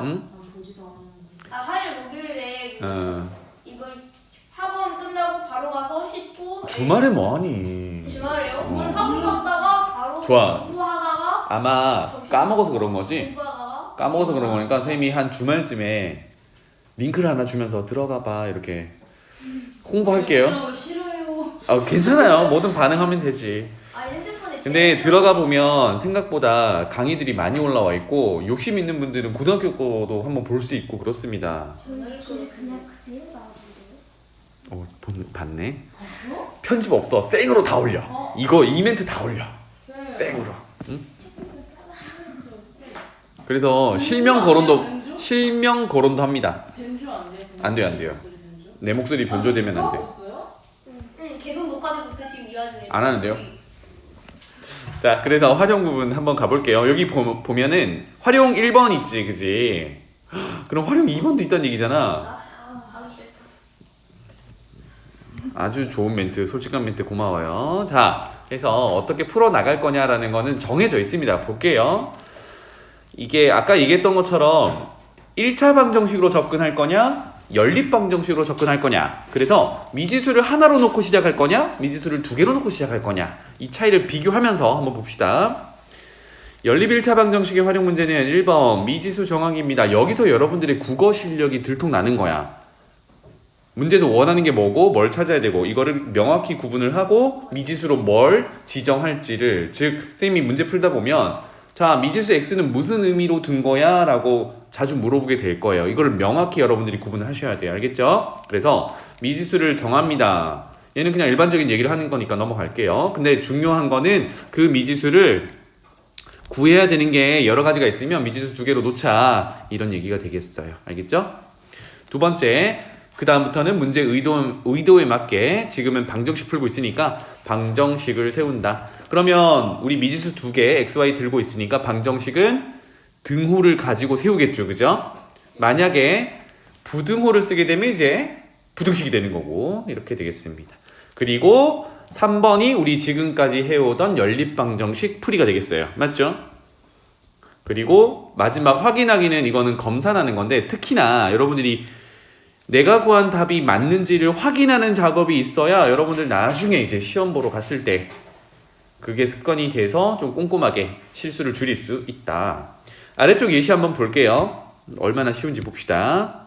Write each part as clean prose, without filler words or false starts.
응? 화요일 목요일에 어. 이걸 학원 끝나고 바로 가서 씻고 주말에 뭐하니? 주말에요? 학원 갔다가 바로 좋아. 공부하다가 아마 까먹어서 그런 거지? 공부하다가 까먹어서 그런 거니까 선생님이 한 주말쯤에 링크를 하나 주면서 들어가봐 이렇게 홍보할게요. 싫어요. 아 괜찮아요. 뭐든 반응하면 되지. 핸드폰에 근데 들어가 보면 생각보다 강의들이 많이 올라와 있고 욕심 있는 분들은 고등학교 거도 한번 볼 수 있고 그렇습니다. 그냥 그대로 나오는데요? 봤네. 봤어? 편집 없어. 생으로 다 올려. 이거 이멘트 다 올려. 생으로. 응? 그래서 실명 거론도 합니다. 변조 안 돼요? 안 돼요, 안 돼요. 내 목소리 변조되면 안 돼요. 응, 계속 녹화되고 있으시면 이 와중에 안 하는데요? 자, 그래서 활용 부분 한번 가볼게요. 여기 보면은 활용 1번 있지, 그지? 그럼 활용 2번도 있다는 얘기잖아. 하기 싫다. 아주 좋은 멘트, 솔직한 멘트 고마워요. 자, 그래서 어떻게 풀어 나갈 거냐라는 거는 정해져 있습니다. 볼게요. 이게 아까 얘기했던 것처럼 1차 방정식으로 접근할 거냐, 연립 방정식으로 접근할 거냐. 그래서 미지수를 하나로 놓고 시작할 거냐, 미지수를 두 개로 놓고 시작할 거냐. 이 차이를 비교하면서 한번 봅시다. 연립 1차 방정식의 활용 문제는 1번 미지수 정하기입니다. 여기서 여러분들의 국어 실력이 들통나는 거야. 문제에서 원하는 게 뭐고 뭘 찾아야 되고 이거를 명확히 구분을 하고 미지수로 뭘 지정할지를, 즉 선생님이 문제 풀다 보면 자 미지수 x는 무슨 의미로 둔 거야? 라고 자주 물어보게 될 거예요. 이거를 명확히 여러분들이 구분을 하셔야 돼요. 알겠죠? 그래서 미지수를 정합니다. 얘는 그냥 일반적인 얘기를 하는 거니까 넘어갈게요. 근데 중요한 거는 그 미지수를 구해야 되는 게 여러 가지가 있으면 미지수 두 개로 놓자, 이런 얘기가 되겠어요. 알겠죠? 두 번째, 그 다음부터는 문제 의도에 맞게 지금은 방정식 풀고 있으니까 방정식을 세운다. 그러면 우리 미지수 두 개 xy 들고 있으니까 방정식은 등호를 가지고 세우겠죠. 그죠? 만약에 부등호를 쓰게 되면 이제 부등식이 되는 거고 이렇게 되겠습니다. 그리고 3번이 우리 지금까지 해오던 연립방정식 풀이가 되겠어요. 맞죠? 그리고 마지막 확인하기는 이거는 검산하는 건데, 특히나 여러분들이 내가 구한 답이 맞는지를 확인하는 작업이 있어야 여러분들 나중에 이제 시험 보러 갔을 때 그게 습관이 돼서 좀 꼼꼼하게 실수를 줄일 수 있다. 아래쪽 예시 한번 볼게요. 얼마나 쉬운지 봅시다.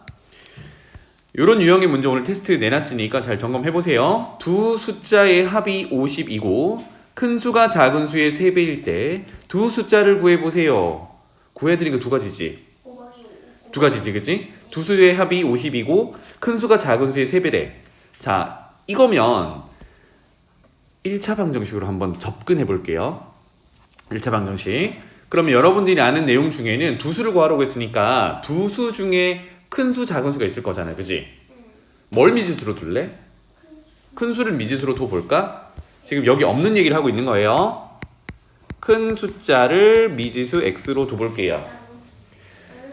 이런 유형의 문제 오늘 테스트 내놨으니까 잘 점검해보세요. 두 숫자의 합이 50이고 큰 수가 작은 수의 3배일 때 두 숫자를 구해보세요. 구해드린 거 두 가지지? 두 가지지, 그치? 두 수의 합이 50이고 큰 수가 작은 수의 3배래. 자, 이거면 1차 방정식으로 한번 접근해 볼게요. 1차 방정식. 그러면 여러분들이 아는 내용 중에는 두 수를 구하라고 했으니까 두 수 중에 큰 수, 작은 수가 있을 거잖아요. 그지? 뭘 미지수로 둘래? 큰 수를 미지수로 둬볼까? 지금 여기 없는 얘기를 하고 있는 거예요. 큰 숫자를 미지수 x로 둬볼게요.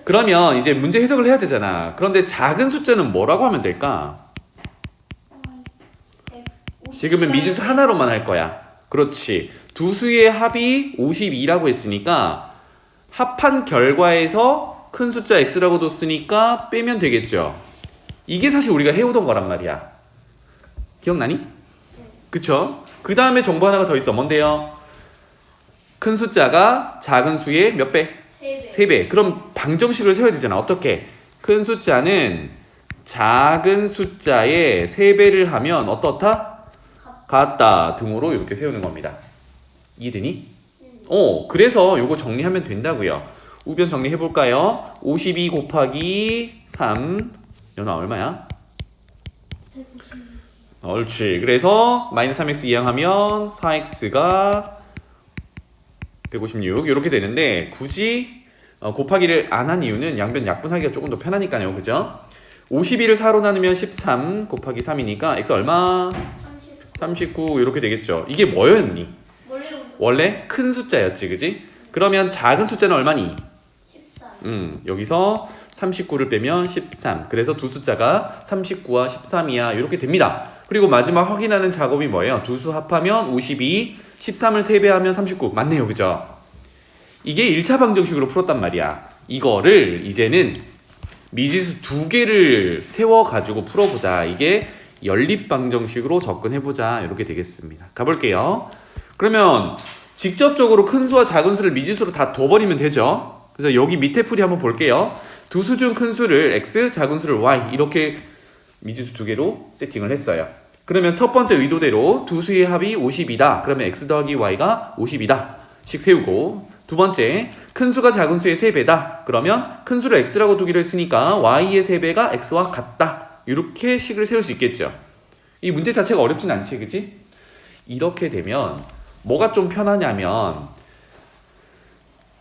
그러면 이제 문제 해석을 해야 되잖아. 그런데 작은 숫자는 뭐라고 하면 될까? 지금은 미지수 하나로만 할 거야. 그렇지. 두 수의 합이 52라고 했으니까 합한 결과에서 큰 숫자 x라고 뒀으니까 빼면 되겠죠. 이게 사실 우리가 해오던 거란 말이야. 기억나니? 그쵸? 그 다음에 정보 하나가 더 있어. 뭔데요? 큰 숫자가 작은 수의 몇 배? 3배. 그럼 방정식을 세워야 되잖아. 어떻게? 큰 숫자는 작은 숫자의 3배를 하면 어떻다? 같다. 등으로 이렇게 세우는 겁니다. 이해되니? 그래서 요거 정리하면 된다고요. 우변 정리해볼까요? 52 곱하기 3 연아 얼마야? 150. 옳지. 그래서 마이너스 3x 이항하면 4x가 156 이렇게 되는데, 굳이 곱하기를 안 한 이유는 양변 약분하기가 조금 더 편하니까요. 그죠? 52를 4로 나누면 13 곱하기 3이니까 x 얼마? 39 이렇게 되겠죠. 이게 뭐였니? 원래 큰 숫자였지. 그지? 그러면 작은 숫자는 얼마니? 14. 여기서 39를 빼면 13. 그래서 두 숫자가 39와 13이야. 이렇게 됩니다. 그리고 마지막 확인하는 작업이 뭐예요? 두 수 합하면 52, 13을 3배하면 39. 맞네요. 그죠? 이게 1차 방정식으로 풀었단 말이야. 이거를 이제는 미지수 두 개를 세워가지고 풀어보자. 이게 연립방정식으로 접근해보자. 이렇게 되겠습니다. 가볼게요. 그러면 직접적으로 큰 수와 작은 수를 미지수로 다 둬버리면 되죠. 그래서 여기 밑에 풀이 한번 볼게요. 두 수 중 큰 수를 x, 작은 수를 y 이렇게 미지수 두 개로 세팅을 했어요. 그러면 첫 번째 의도대로 두 수의 합이 50이다. 그러면 x 더하기 y가 50이다. 식 세우고 두 번째 큰 수가 작은 수의 3배다. 그러면 큰 수를 x라고 두기로 했으니까 y의 3배가 x와 같다. 이렇게 식을 세울 수 있겠죠. 이 문제 자체가 어렵진 않지, 그치? 이렇게 되면 뭐가 좀 편하냐면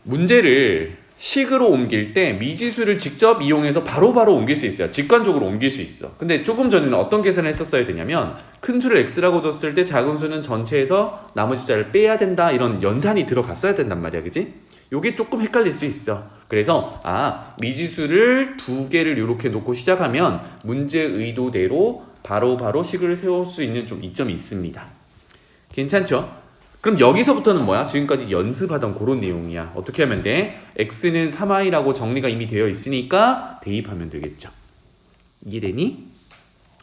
문제를 식으로 옮길 때 미지수를 직접 이용해서 바로바로 옮길 수 있어요. 직관적으로 옮길 수 있어. 근데 조금 전에는 어떤 계산을 했었어야 되냐면 큰 수를 x라고 뒀을 때 작은 수는 전체에서 나머지 숫자를 빼야 된다. 이런 연산이 들어갔어야 된단 말이야. 그지? 요게 조금 헷갈릴 수 있어. 그래서 미지수를 두 개를 이렇게 놓고 시작하면 문제 의도대로 바로바로 식을 세울 수 있는 좀 이점이 있습니다. 괜찮죠? 그럼 여기서부터는 뭐야? 지금까지 연습하던 그런 내용이야. 어떻게 하면 돼? x는 3y라고 정리가 이미 되어 있으니까 대입하면 되겠죠. 이해되니?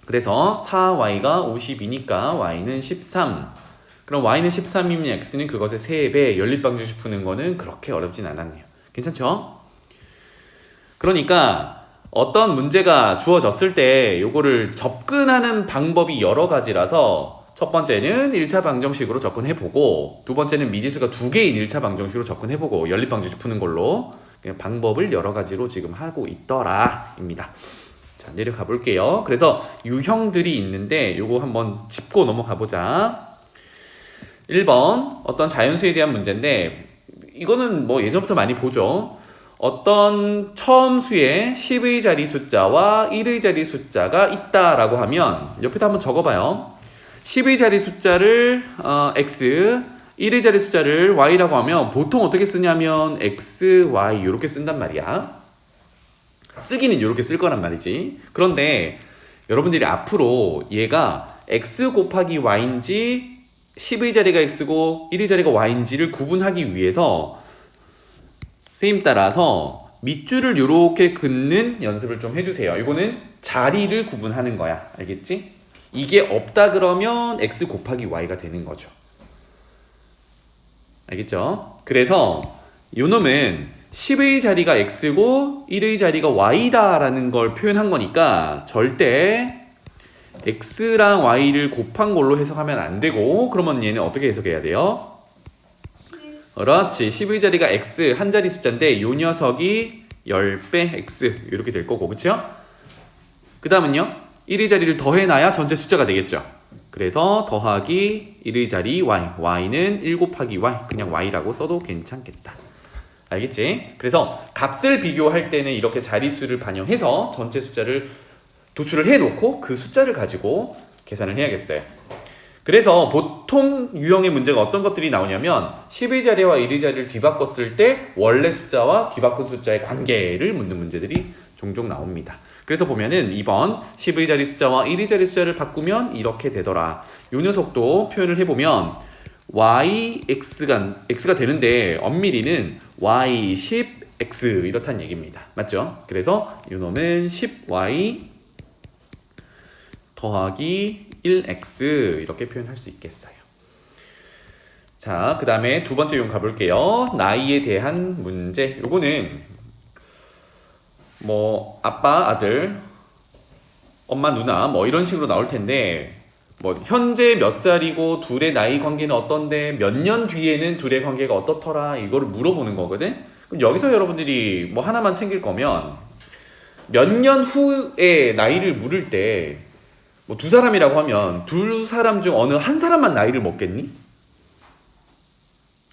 그래서 4y가 50이니까 y는 13. 그럼 y는 13이면 x는 그것의 3배. 연립방정식 푸는 거는 그렇게 어렵진 않았네요. 괜찮죠? 그러니까 어떤 문제가 주어졌을 때 요거를 접근하는 방법이 여러 가지라서 첫 번째는 1차 방정식으로 접근해보고 두 번째는 미지수가 두 개인 1차 방정식으로 접근해보고 연립방정식 푸는 걸로 그냥 방법을 여러 가지로 지금 하고 있더라 입니다. 자, 내려가 볼게요. 그래서 유형들이 있는데 요거 한번 짚고 넘어가 보자. 1번 어떤 자연수에 대한 문제인데 이거는 뭐 예전부터 많이 보죠. 어떤 처음 수에 10의 자리 숫자와 1의 자리 숫자가 있다라고 하면 옆에다 한번 적어봐요. 10의 자리 숫자를 x, 1의 자리 숫자를 y라고 하면 보통 어떻게 쓰냐면 x, y 이렇게 쓴단 말이야. 쓰기는 이렇게 쓸 거란 말이지. 그런데 여러분들이 앞으로 얘가 x 곱하기 y인지 10의 자리가 x고 1의 자리가 y인지를 구분하기 위해서 선생님 따라서 밑줄을 이렇게 긋는 연습을 좀 해주세요. 이거는 자리를 구분하는 거야. 알겠지? 이게 없다 그러면 x 곱하기 y가 되는 거죠. 알겠죠? 그래서 요 놈은 10의 자리가 x고 1의 자리가 y다 라는 걸 표현한 거니까 절대 x랑 y를 곱한 걸로 해석하면 안 되고 그러면 얘는 어떻게 해석해야 돼요? 그렇지. 10의 자리가 x 한 자리 숫자인데 요 녀석이 10배 x 이렇게 될 거고 그쵸? 그 다음은요? 1의 자리를 더해놔야 전체 숫자가 되겠죠. 그래서 더하기 1의 자리 y, y는 1 곱하기 y, 그냥 y라고 써도 괜찮겠다. 알겠지? 그래서 값을 비교할 때는 이렇게 자릿수를 반영해서 전체 숫자를 도출을 해놓고 그 숫자를 가지고 계산을 해야겠어요. 그래서 보통 유형의 문제가 어떤 것들이 나오냐면 10의 자리와 1의 자리를 뒤바꿨을 때 원래 숫자와 뒤바꾼 숫자의 관계를 묻는 문제들이 종종 나옵니다. 그래서 보면은 2번 10의 자리 숫자와 1의 자리 숫자를 바꾸면 이렇게 되더라. 요 녀석도 표현을 해보면 x가 되는데 엄밀히는 y 10x 이렇다는 얘기입니다. 맞죠? 그래서 요 놈은 10y 더하기 1x 이렇게 표현할 수 있겠어요. 자, 그 다음에 두 번째 유형 가볼게요. 나이에 대한 문제. 요거는 뭐 아빠, 아들, 엄마, 누나 뭐 이런 식으로 나올 텐데 뭐 현재 몇 살이고 둘의 나이 관계는 어떤데 몇 년 뒤에는 둘의 관계가 어떻더라 이거를 물어보는 거거든. 그럼 여기서 여러분들이 뭐 하나만 챙길 거면 몇 년 후에 나이를 물을 때 뭐 두 사람이라고 하면 두 사람 중 어느 한 사람만 나이를 먹겠니?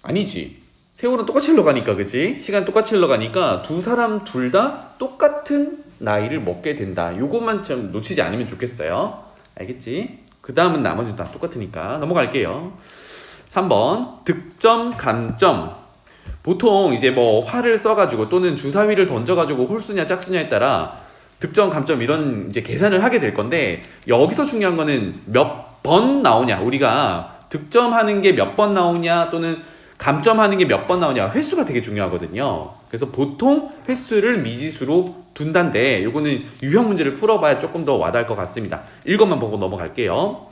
아니지. 세월은 똑같이 흘러가니까 그치? 시간 똑같이 흘러가니까 두 사람 둘 다 똑같은 나이를 먹게 된다. 요것만 좀 놓치지 않으면 좋겠어요. 알겠지? 그 다음은 나머지는 다 똑같으니까 넘어갈게요. 3번 득점, 감점. 보통 이제 뭐 활을 써가지고 또는 주사위를 던져가지고 홀수냐 짝수냐에 따라 득점, 감점 이런 이제 계산을 하게 될 건데 여기서 중요한 거는 몇 번 나오냐. 우리가 득점하는 게 몇 번 나오냐 또는 감점하는 게 몇 번 나오냐 횟수가 되게 중요하거든요. 그래서 보통 횟수를 미지수로 둔단데 요거는 유형 문제를 풀어봐야 조금 더 와닿을 것 같습니다. 이것만 보고 넘어갈게요.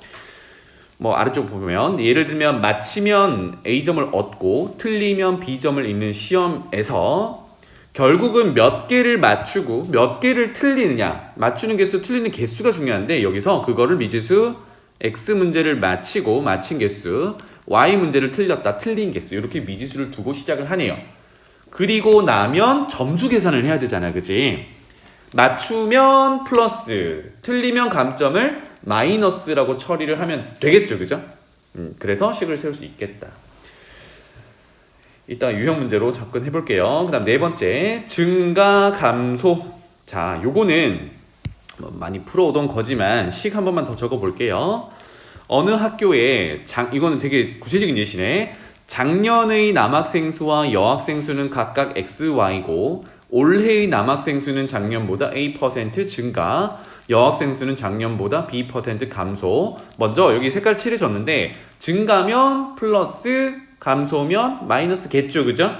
뭐 아래쪽 보면 예를 들면 맞히면 A점을 얻고 틀리면 B점을 읽는 시험에서 결국은 몇 개를 맞추고 몇 개를 틀리느냐, 맞추는 개수 틀리는 개수가 중요한데 여기서 그거를 미지수 X 문제를 맞히고 맞힌 개수, Y 문제를 틀렸다 틀린 개수 이렇게 미지수를 두고 시작을 하네요. 그리고 나면 점수 계산을 해야 되잖아, 그지? 맞추면 플러스, 틀리면 감점을 마이너스라고 처리를 하면 되겠죠, 그죠? 그래서 식을 세울 수 있겠다. 이따 유형 문제로 접근해 볼게요. 그 다음 네 번째, 증가, 감소. 자, 요거는 많이 풀어오던 거지만 식 한 번만 더 적어 볼게요. 어느 학교에, 이거는 되게 구체적인 예시네. 작년의 남학생 수와 여학생 수는 각각 X, Y고 올해의 남학생 수는 작년보다 A% 증가, 여학생 수는 작년보다 B% 감소. 먼저 여기 색깔 칠해줬는데 증가면 플러스, 감소면 마이너스겠죠, 그죠?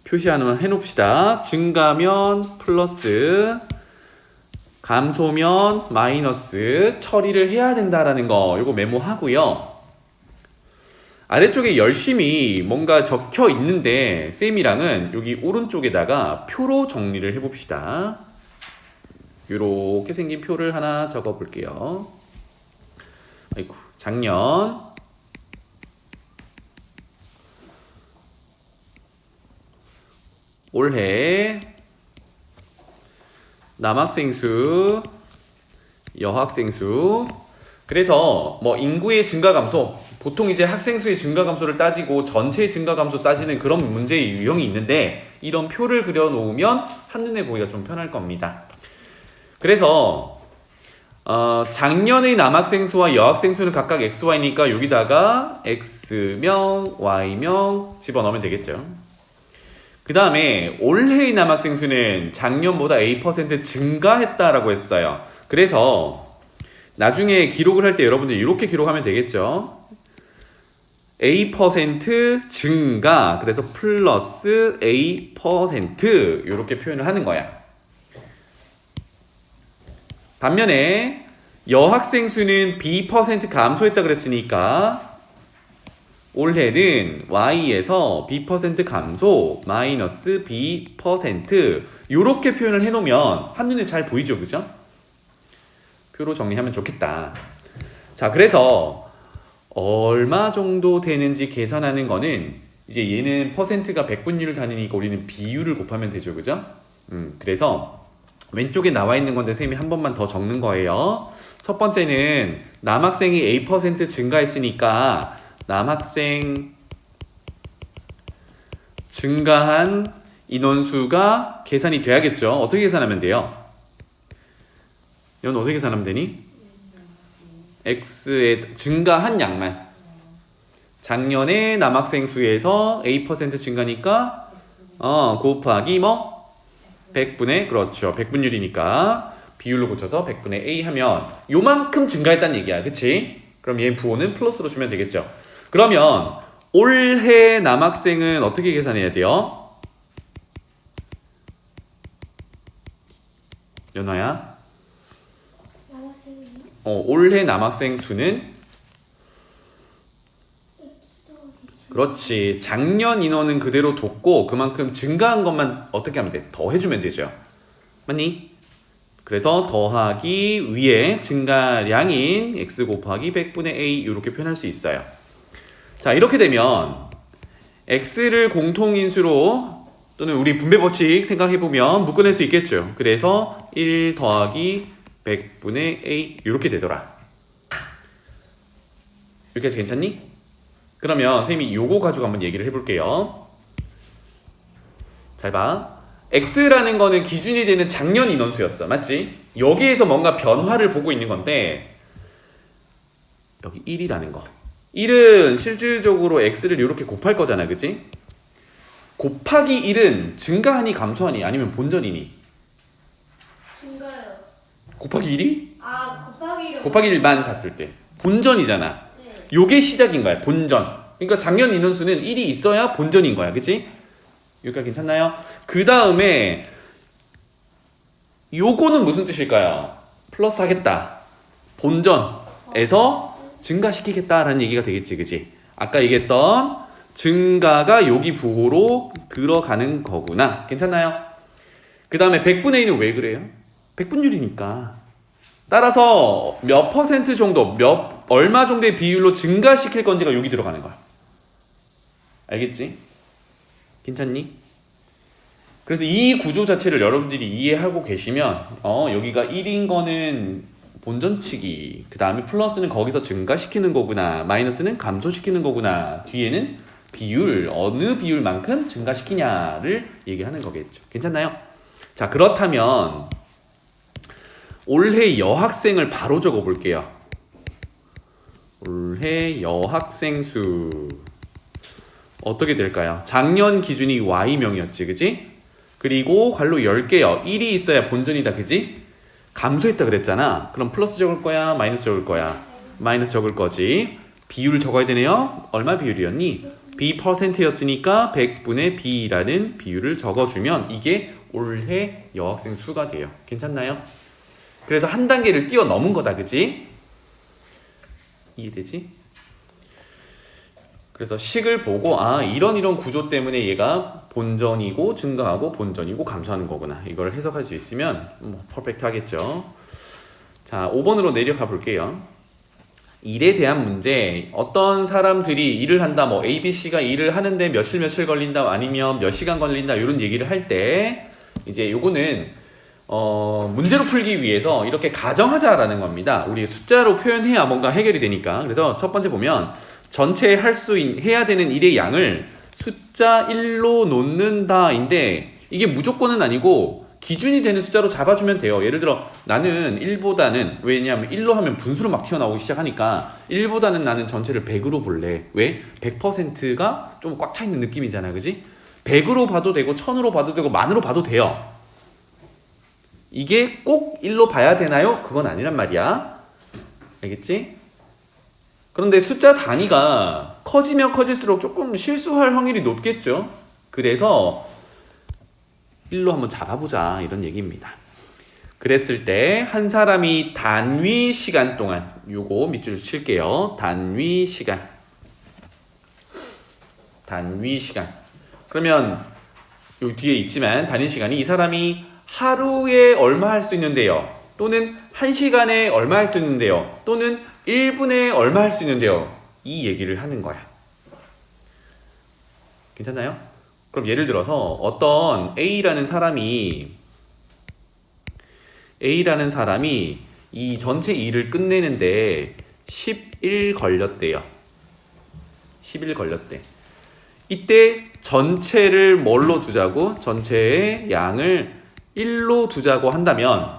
표시 하나만 해놓읍시다. 증가면 플러스, 감소면 마이너스 처리를 해야 된다라는 거 이거 메모하고요. 아래쪽에 열심히 뭔가 적혀 있는데 쌤이랑은 여기 오른쪽에다가 표로 정리를 해봅시다. 이렇게 생긴 표를 하나 적어 볼게요. 아이고, 작년, 올해, 남학생 수, 여학생 수. 그래서 뭐 인구의 증가 감소, 보통 이제 학생 수의 증가 감소를 따지고 전체의 증가 감소 따지는 그런 문제의 유형이 있는데 이런 표를 그려 놓으면 한눈에 보기가 좀 편할 겁니다. 그래서 작년의 남학생 수와 여학생 수는 각각 X, Y니까 여기다가 X명, Y명 집어넣으면 되겠죠. 그 다음에 올해의 남학생 수는 작년보다 A% 증가했다라고 했어요. 그래서 나중에 기록을 할 때 여러분들 이렇게 기록하면 되겠죠. A% 증가, 그래서 플러스 A% 이렇게 표현을 하는 거야. 반면에 여학생 수는 B% 감소했다 그랬으니까 올해는 Y에서 B% 감소 마이너스 B% 이렇게 표현을 해놓으면 한눈에 잘 보이죠, 그죠? 표로 정리하면 좋겠다. 자, 그래서 얼마 정도 되는지 계산하는 거는 이제 얘는 퍼센트가 백분율을 다니니까 우리는 비율을 곱하면 되죠, 그죠? 그래서 왼쪽에 나와 있는 건데 선생님이 한 번만 더 적는 거예요. 첫 번째는 남학생이 A% 증가했으니까 남학생 증가한 인원수가 계산이 돼야겠죠. 어떻게 계산하면 돼요? 이건 어떻게 계산하면 되니? X의 증가한 양만. 작년에 남학생 수에서 A% 증가니까 곱하기 뭐? 100분의, 그렇죠. 100분율이니까 비율로 고쳐서 100분의 A 하면 요만큼 증가했다는 얘기야. 그치? 그럼 얘 부호는 플러스로 주면 되겠죠. 그러면 올해 남학생은 어떻게 계산해야 돼요? 연아야? 올해 남학생 수는 그렇지. 작년 인원은 그대로 뒀고 그만큼 증가한 것만 어떻게 하면 돼? 더 해주면 되죠. 맞니? 그래서 더하기 위에 증가량인 x 곱하기 100분의 a 이렇게 표현할 수 있어요. 자, 이렇게 되면 x를 공통인수로 또는 우리 분배 법칙 생각해보면 묶어낼 수 있겠죠. 그래서 1 더하기 100분의 a 이렇게 되더라. 여기까지 괜찮니? 그러면 선생님이 요거 가지고 한번 얘기를 해볼게요. 잘 봐. X라는 거는 기준이 되는 작년 인원수였어. 맞지? 여기에서 뭔가 변화를 보고 있는 건데 여기 1이라는 거. 1은 실질적으로 X를 이렇게 곱할 거잖아. 그치? 곱하기 1은 증가하니 감소하니 아니면 본전이니? 증가요. 곱하기 1이? 곱하기를. 곱하기 1만 봤을 때 본전이잖아. 네. 요게 시작인 거야. 본전. 그러니까 작년 인원수는 1이 있어야 본전인 거야. 그치? 여기까지 괜찮나요? 그 다음에 요거는 무슨 뜻일까요? 플러스 하겠다. 본전에서 증가시키겠다라는 얘기가 되겠지, 그지? 아까 얘기했던 증가가 여기 부호로 들어가는 거구나. 괜찮나요? 그 다음에 100분의 1은 왜 그래요? 백분율이니까. 따라서 몇 퍼센트 정도, 얼마 정도의 비율로 증가시킬 건지가 여기 들어가는 거야. 알겠지? 괜찮니? 그래서 이 구조 자체를 여러분들이 이해하고 계시면 여기가 1인 거는 본전치기, 그 다음에 플러스는 거기서 증가시키는 거구나, 마이너스는 감소시키는 거구나, 뒤에는 비율, 어느 비율만큼 증가시키냐를 얘기하는 거겠죠. 괜찮나요? 자, 그렇다면 올해 여학생을 바로 적어 볼게요. 올해 여학생 수 어떻게 될까요? 작년 기준이 Y명이었지, 그지? 그리고 괄호 10개요. 1이 있어야 본전이다, 그지? 감소했다 그랬잖아. 그럼 플러스 적을 거야? 마이너스 적을 거야? 마이너스 적을 거지. 비율 적어야 되네요. 얼마 비율이었니? B%였으니까 100분의 B라는 비율을 적어주면 이게 올해 여학생 수가 돼요. 괜찮나요? 그래서 한 단계를 뛰어넘은 거다, 그지? 이해되지? 그래서 식을 보고 이런 구조 때문에 얘가 본전이고 증가하고 본전이고 감소하는 거구나, 이걸 해석할 수 있으면 퍼펙트 하겠죠. 자, 5번으로 내려가 볼게요. 일에 대한 문제. 어떤 사람들이 일을 한다, 뭐 A, B, C가 일을 하는데 며칠 걸린다, 아니면 몇 시간 걸린다, 이런 얘기를 할 때 이제 요거는 문제로 풀기 위해서 이렇게 가정하자라는 겁니다. 우리 숫자로 표현해야 뭔가 해결이 되니까. 그래서 첫 번째 보면 전체 해야 되는 일의 양을 숫자 1로 놓는다인데, 이게 무조건은 아니고 기준이 되는 숫자로 잡아주면 돼요. 예를 들어 나는 1보다는, 왜냐하면 1로 하면 분수로 막 튀어나오기 시작하니까 1보다는 나는 전체를 100으로 볼래. 왜? 100%가 좀 꽉 차 있는 느낌이잖아, 그지? 100으로 봐도 되고 1000으로 봐도 되고 만으로 봐도 돼요. 이게 꼭 1로 봐야 되나요? 그건 아니란 말이야. 알겠지? 그런데 숫자 단위가 커지면 커질수록 조금 실수할 확률이 높겠죠. 그래서 1로 한번 잡아보자, 이런 얘기입니다. 그랬을 때 한 사람이 단위 시간 동안, 요거 밑줄 칠게요. 단위 시간. 그러면 요 뒤에 있지만 단위 시간이, 이 사람이 하루에 얼마 할 수 있는데요, 또는 1시간에 얼마 할 수 있는데요, 또는 1분에 얼마 할 수 있는데요, 이 얘기를 하는 거야. 괜찮나요? 그럼 예를 들어서 어떤 A라는 사람이 이 전체 일을 끝내는데 10일 걸렸대요. 10일 걸렸대. 이때 전체를 뭘로 두자고? 전체의 양을 1로 두자고 한다면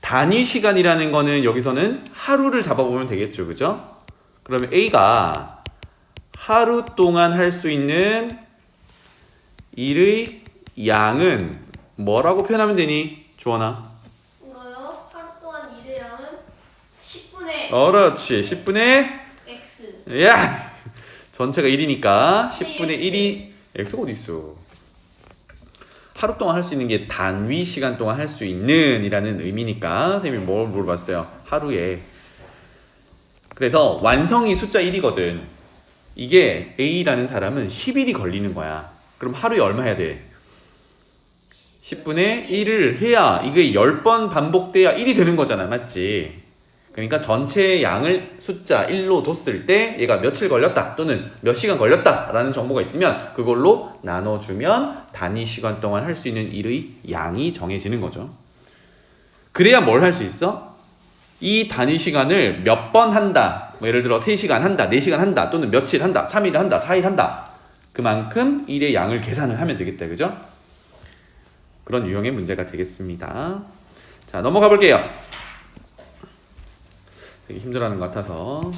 단위 시간이라는 거는 여기서는 하루를 잡아보면 되겠죠, 그죠? 그러면 A가 하루 동안 할 수 있는 일의 양은 뭐라고 표현하면 되니, 주원아? 이거요? 하루 동안 일의 양은 10분의 그렇지. 10분의 X. 야! 전체가 1이니까 10분의 1이 X가 어디 있어? 하루 동안 할 수 있는 게 단위 시간 동안 할 수 있는 이라는 의미니까 선생님이 뭘 물어봤어요? 하루에. 그래서 완성이 숫자 1이거든. 이게 A라는 사람은 10일이 걸리는 거야. 그럼 하루에 얼마 해야 돼? 10분의 1을 해야, 이게 10번 반복돼야 1이 되는 거잖아, 맞지? 그러니까 전체 양을 숫자 1로 뒀을 때 얘가 며칠 걸렸다, 또는 몇 시간 걸렸다 라는 정보가 있으면 그걸로 나눠주면 단위 시간 동안 할 수 있는 일의 양이 정해지는 거죠. 그래야 뭘 할 수 있어? 이 단위 시간을 몇 번 한다, 뭐 예를 들어 3시간 한다, 4시간 한다, 또는 며칠 한다, 3일 한다, 4일 한다, 그만큼 일의 양을 계산을 하면 되겠다, 그죠? 그런 유형의 문제가 되겠습니다. 자, 넘어가 볼게요. 되게 힘들어하는 것 같아서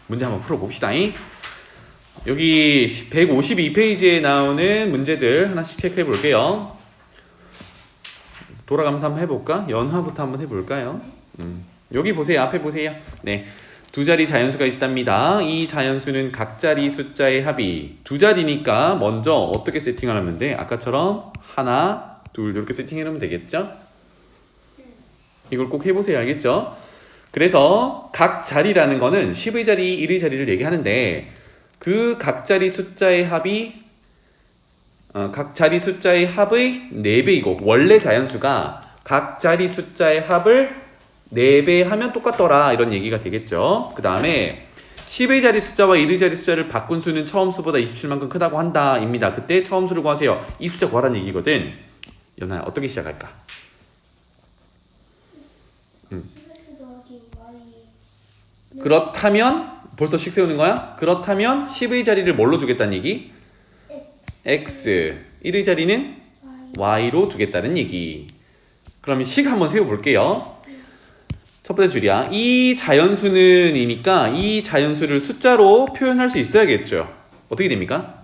문제 한번 풀어봅시다. 여기 152페이지에 나오는 문제들 하나씩 체크해 볼게요. 돌아가면서 한번 해볼까? 연화부터 한번 해볼까요? 여기 보세요. 앞에 보세요. 네, 두 자리 자연수가 있답니다. 이 자연수는 각 자리 숫자의 합이 두 자리니까 먼저 어떻게 세팅을 하면 돼? 아까처럼 하나, 둘 이렇게 세팅해 놓으면 되겠죠? 이걸 꼭 해보세요. 알겠죠? 그래서 각 자리라는 거는 10의 자리, 1의 자리를 얘기하는데 그 각 자리 숫자의 합이 각 자리 숫자의 합의 4배이고 원래 자연수가 각 자리 숫자의 합을 4배 하면 똑같더라 이런 얘기가 되겠죠. 그 다음에 10의 자리 숫자와 1의 자리 숫자를 바꾼 수는 처음 수보다 27만큼 크다고 한다 입니다. 그때 처음 수를 구하세요. 이 숫자 구하라는 얘기거든. 연아야 어떻게 시작할까? x 더하기 y. 그렇다면 벌써 식 세우는 거야? 그렇다면 10의 자리를 뭘로 두겠다는 얘기? x 1의 자리는 y로 두겠다는 얘기. 그럼 식 한번 세워볼게요. 첫 번째 줄이야. 이 자연수는이니까 이 자연수를 숫자로 표현할 수 있어야겠죠. 어떻게 됩니까?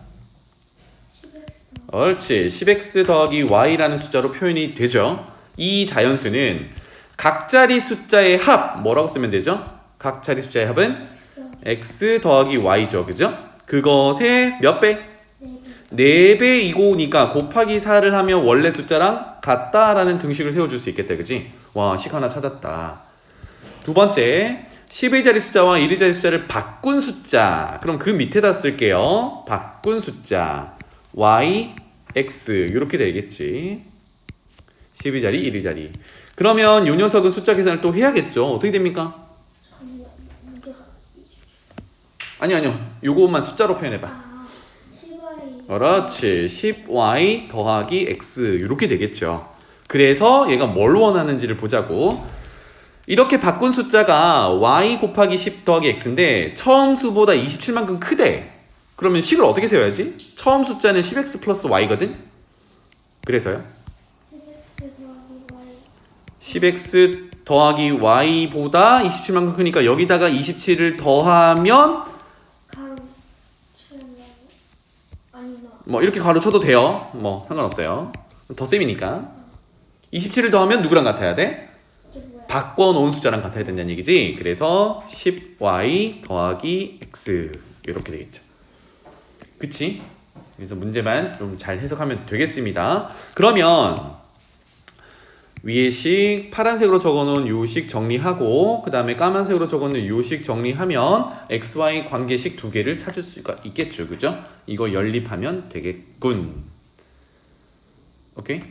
10x 옳지. 10x 더하기 y라는 숫자로 표현이 되죠. 이 자연수는 각 자리 숫자의 합 뭐라고 쓰면 되죠? 각 자리 숫자의 합은 x 더하기 y죠. 그죠? 그것의 몇 배? 4배이고니까 곱하기 4를 하면 원래 숫자랑 같다라는 등식을 세워줄 수 있겠다. 그지? 와, 식 하나 찾았다. 두 번째, 10의 자리 숫자와 1의 자리 숫자를 바꾼 숫자. 그럼 그 밑에다 쓸게요. 바꾼 숫자. y, x 이렇게 되겠지. 10의 자리, 1의 자리. 그러면 요 녀석은 숫자 계산을 또 해야겠죠. 어떻게 됩니까? 문제가 아니요. 요것만 숫자로 표현해봐. 10y. 그렇지. 10y 더하기 x 이렇게 되겠죠. 그래서 얘가 뭘 원하는지를 보자고. 이렇게 바꾼 숫자가 y 곱하기 10 더하기 x인데 처음 수보다 27만큼 크대. 그러면 식을 어떻게 세워야지? 처음 숫자는 10x 플러스 y거든? 그래서요? 10x 더하기 y보다 27만큼 크니까 여기다가 27을 더하면 가로 치면 아니나. 뭐 이렇게 가로 쳐도 돼요. 뭐 상관없어요. 더 셈이니까. 27을 더하면 누구랑 같아야 돼? 바꿔놓은 숫자랑 같아야 된다는 얘기지. 그래서 10y 더하기 x 이렇게 되겠죠. 그치? 그래서 문제만 좀 잘 해석하면 되겠습니다. 그러면 위에 식 파란색으로 적어놓은 요식 정리하고 그 다음에 까만색으로 적어놓은 요식 정리하면 xy 관계식 두 개를 찾을 수가 있겠죠. 그죠? 이거 연립하면 되겠군. 오케이?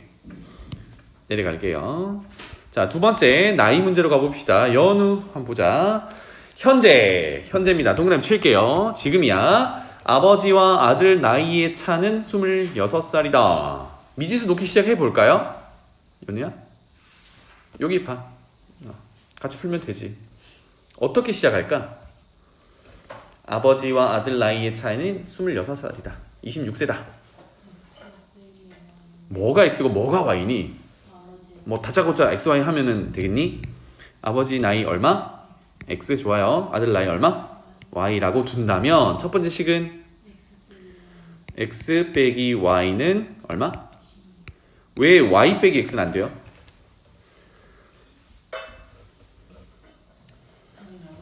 내려갈게요. 자, 두 번째 나이 문제로 가봅시다. 연우 한번 보자. 현재입니다. 동그라미 칠게요. 지금이야. 아버지와 아들 나이의 차는 26살이다. 미지수 놓기 시작해 볼까요? 연우야? 여기 봐. 같이 풀면 되지. 어떻게 시작할까? 아버지와 아들 나이의 차이는 26살이다. 26세다. 뭐가 x고 뭐가 y니? 뭐 다짜고짜 XY 하면은 되겠니? 아버지 나이 얼마? X 좋아요. 아들 나이 얼마? Y라고 둔다면 첫 번째 식은 X 빼기 Y는 얼마? 왜 Y 빼기 X는 안 돼요?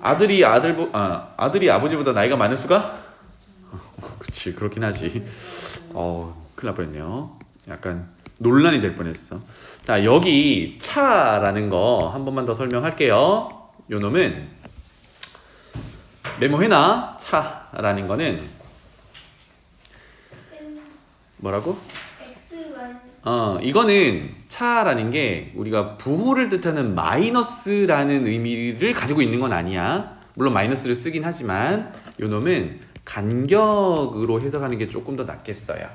아들이 아버지보다 나이가 많을 수가? 그치 그렇긴 하지. 큰일 날 뻔했네요. 약간 논란이 될 뻔했어. 자, 여기 차라는 거 한 번만 더 설명할게요. 요 놈은 메모해놔. 차라는 거는 뭐라고? XY. 이거는 차라는 게 우리가 부호를 뜻하는 마이너스라는 의미를 가지고 있는 건 아니야. 물론 마이너스를 쓰긴 하지만 요 놈은 간격으로 해석하는 게 조금 더 낫겠어요.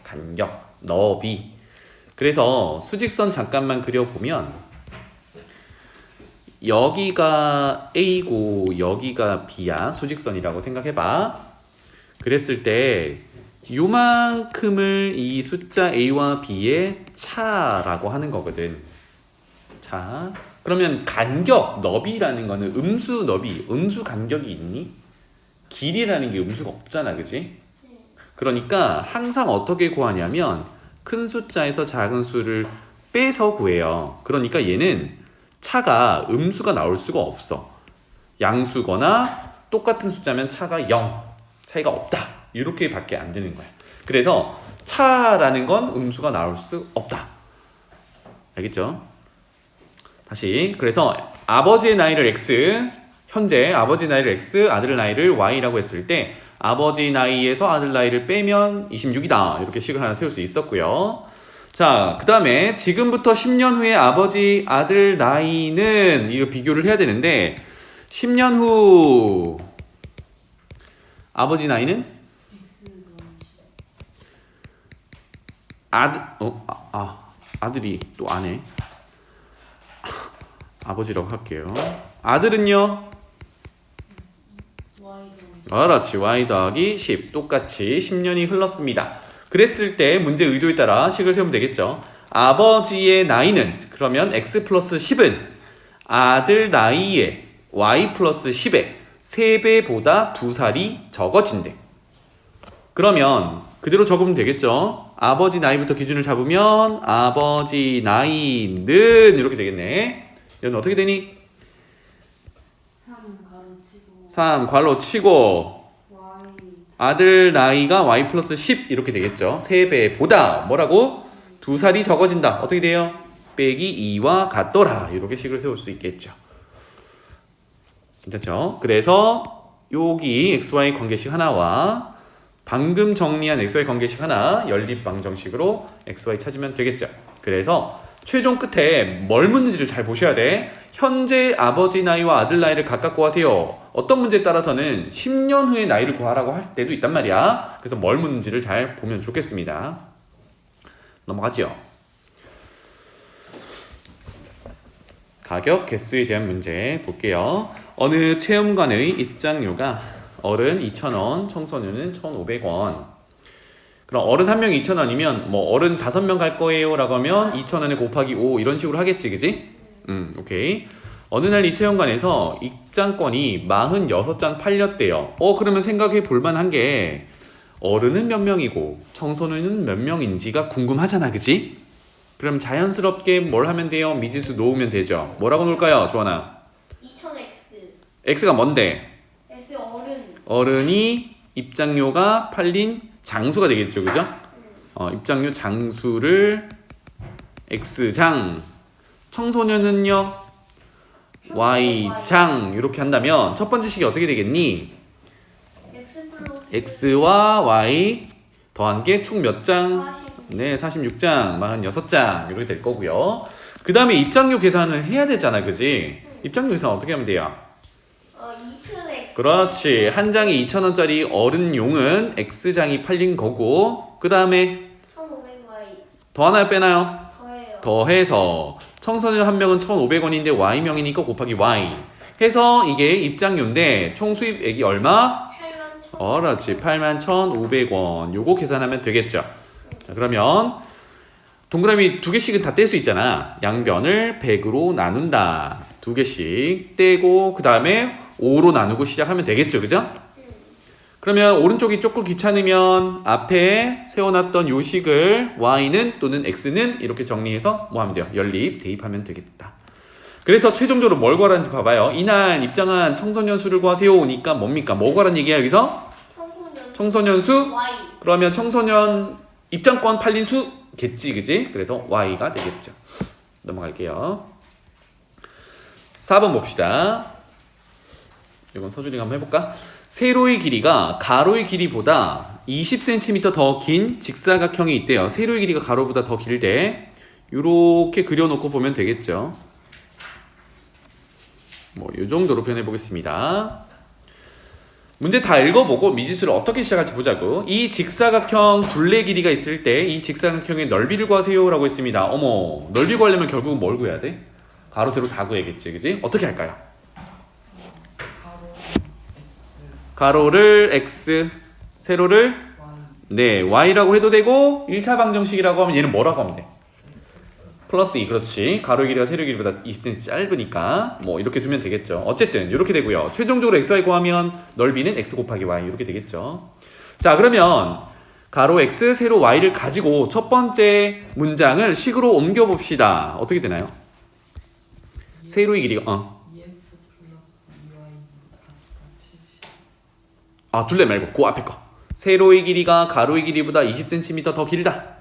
간격, 너비. 그래서 수직선 잠깐만 그려보면 여기가 A고 여기가 B야. 수직선이라고 생각해봐. 그랬을 때 요만큼을 이 숫자 A와 B의 차라고 하는 거거든. 차. 그러면 간격, 너비라는 거는 음수 너비, 음수 간격이 있니? 길이라는 게 음수가 없잖아. 그지? 그러니까 항상 어떻게 구하냐면 큰 숫자에서 작은 수를 빼서 구해요. 그러니까 얘는 차가 음수가 나올 수가 없어. 양수거나 똑같은 숫자면 차가 0, 차이가 없다. 이렇게밖에 안 되는 거야. 그래서 차라는 건 음수가 나올 수 없다. 알겠죠? 다시 그래서 아버지의 나이를 x, 현재 아버지 나이를 x, 아들 나이를 y라고 했을 때 아버지 나이에서 아들 나이를 빼면 26이다. 이렇게 식을 하나 세울 수 있었고요. 자, 그 다음에 지금부터 10년 후에 아버지 아들 나이는 이거 비교를 해야 되는데 10년 후 아버지 나이는 X 넣으시죠. 아들이 또 안 해. 아버지라고 할게요. 아들은요? Y 넣으시죠. 그렇지. y 더하기 10 똑같이 10년이 흘렀습니다. 그랬을 때 문제 의도에 따라 식을 세우면 되겠죠. 아버지의 나이는 그러면 x 플러스 10은 아들 나이의 y 플러스 10의 3배보다 2살이 적어진대. 그러면 그대로 적으면 되겠죠. 아버지 나이부터 기준을 잡으면 아버지 나이는 이렇게 되겠네. 얘는 어떻게 되니? 3 가로치고 3 괄호 치고 Y 아들 나이가 y 플러스 10 이렇게 되겠죠. 3배보다 뭐라고? 2살이 적어진다. 어떻게 돼요? 빼기 2와 같더라. 이렇게 식을 세울 수 있겠죠. 괜찮죠? 그래서 여기 xy 관계식 하나와 방금 정리한 xy 관계식 하나 연립 방정식으로 xy 찾으면 되겠죠. 그래서 최종 끝에 뭘 묻는지를 잘 보셔야 돼. 현재 아버지 나이와 아들 나이를 각각 구하세요. 어떤 문제에 따라서는 10년 후의 나이를 구하라고 할 때도 있단 말이야. 그래서 뭘 묻는지를 잘 보면 좋겠습니다. 넘어가죠. 가격 개수에 대한 문제 볼게요. 어느 체험관의 입장료가 어른 2,000원, 청소년은 1,500원. 그럼 어른 한 명이 2,000원이면 뭐 어른 5명 갈 거예요 라고 하면 2,000원에 곱하기 5 이런 식으로 하겠지, 그지? 오케이. 어느 날 이 체험관에서 입장권이 46장 팔렸대요. 그러면 생각해 볼 만한 게 어른은 몇 명이고 청소년은 몇 명인지가 궁금하잖아, 그지? 그럼 자연스럽게 뭘 하면 돼요? 미지수 놓으면 되죠. 뭐라고 놓을까요, 조원아? 2000x. x가 뭔데? S 어른. 어른이 입장료가 팔린 장수가 되겠죠, 그죠? 입장료 장수를 x장, 청소년은요 y장 이렇게 한다면 첫 번째 식이 어떻게 되겠니? x 플러스 x와 y 더한 게 총 몇 장? 40. 네, 46장, 46장 이렇게 될 거고요. 그 다음에 입장료 계산을 해야 되잖아, 그지? 입장료 계산 어떻게 하면 돼요? 2000x. 그렇지. 한 장이 2,000원짜리 어른용은 x장이 팔린 거고 그 다음에 1500y. 더하나요 빼나요? 더해요. 더해서 청소년 한 명은 1,500원인데 y명이니까 곱하기 y 해서 이게 입장료인데 총 수입액이 얼마? 8만 그렇지. 81,500원. 요거 계산하면 되겠죠. 자, 그러면 동그라미 2개씩은 다 뗄 수 있잖아. 양변을 100으로 나눈다. 2개씩 떼고 그 다음에 5로 나누고 시작하면 되겠죠, 그죠? 그러면 오른쪽이 조금 귀찮으면 앞에 세워놨던 요 식을 y는 또는 x는 이렇게 정리해서 뭐 하면 돼요? 연립, 대입하면 되겠다. 그래서 최종적으로 뭘 구하라는지 봐봐요. 이날 입장한 청소년 수를 구하세요니까 뭡니까? 뭐 구하라는 얘기야 여기서? 청소년 수? y. 그러면 청소년 입장권 팔린 수겠지, 그지? 그래서 y가 되겠죠. 넘어갈게요. 4번 봅시다. 이건 서준이가 한번 해볼까? 세로의 길이가 가로의 길이보다 20cm 더 긴 직사각형이 있대요. 세로의 길이가 가로보다 더 길대. 이렇게 그려놓고 보면 되겠죠. 뭐 이 정도로 표현해 보겠습니다. 문제 다 읽어보고 미지수를 어떻게 시작할지 보자고. 이 직사각형 둘레 길이가 있을 때 이 직사각형의 넓이를 구하세요 라고 했습니다. 어머, 넓이 구하려면 결국은 뭘 구해야 돼? 가로 세로 다 구해야겠지, 그지? 어떻게 할까요? 가로를 x, 세로를 네, y라고 해도 되고 1차 방정식이라고 하면 얘는 뭐라고 하면 돼? 플러스 2, 그렇지. 가로의 길이가 세로의 길이보다 20cm 짧으니까 뭐 이렇게 두면 되겠죠. 어쨌든 이렇게 되고요. 최종적으로 xy 구하면 넓이는 x 곱하기 y 이렇게 되겠죠. 자, 그러면 가로 x, 세로 y를 가지고 첫 번째 문장을 식으로 옮겨 봅시다. 어떻게 되나요? 세로의 길이가 EX 플러스 EY 둘레 말고 그 앞에 거. 세로의 길이가 가로의 길이보다 20cm 더 길다.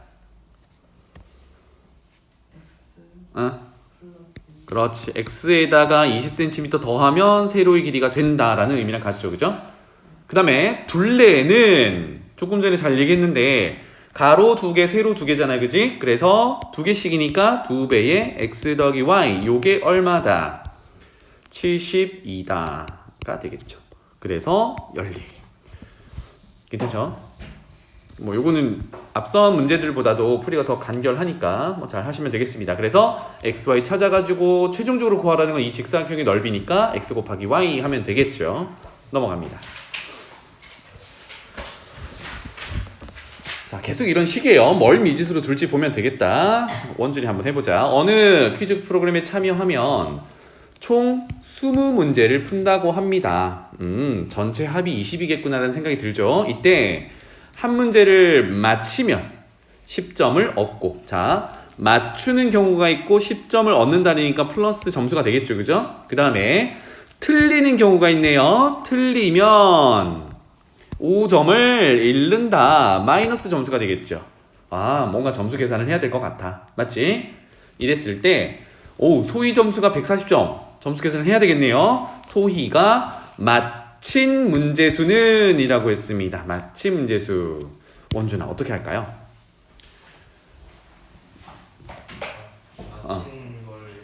플러스 그렇지. x에다가 20cm 더하면 세로의 길이가 된다라는 의미랑 같죠. 그죠? 그 다음에 둘레는 조금 전에 잘 얘기했는데 가로 2개, 세로 2개잖아요. 그지? 그래서 2개씩이니까 2배의 x 더하기 y 요게 얼마다? 72다가 되겠죠. 그래서 열리. 괜찮죠? 뭐 요거는 앞선 문제들보다도 풀이가 더 간결하니까 뭐 잘 하시면 되겠습니다. 그래서 x, y 찾아가지고 최종적으로 구하라는 건 이 직사각형의 넓이니까 x 곱하기 y 하면 되겠죠. 넘어갑니다. 자, 계속 이런 식이에요. 뭘 미지수로 둘지 보면 되겠다. 원준이 한번 해보자. 어느 퀴즈 프로그램에 참여하면 총 20문제를 푼다고 합니다. 전체 합이 20이겠구나라는 생각이 들죠. 이때 한 문제를 맞히면 10점을 얻고, 자, 맞추는 경우가 있고 10점을 얻는다니까 플러스 점수가 되겠죠. 그죠? 그 다음에 틀리는 경우가 있네요. 틀리면 5점을 잃는다. 마이너스 점수가 되겠죠. 뭔가 점수 계산을 해야 될 것 같아. 맞지? 이랬을 때, 소희 점수가 140점. 점수 계산을 해야 되겠네요. 소희가 맞힌 문제수는 이라고 했습니다. 맞힌 문제수. 원준아, 어떻게 할까요?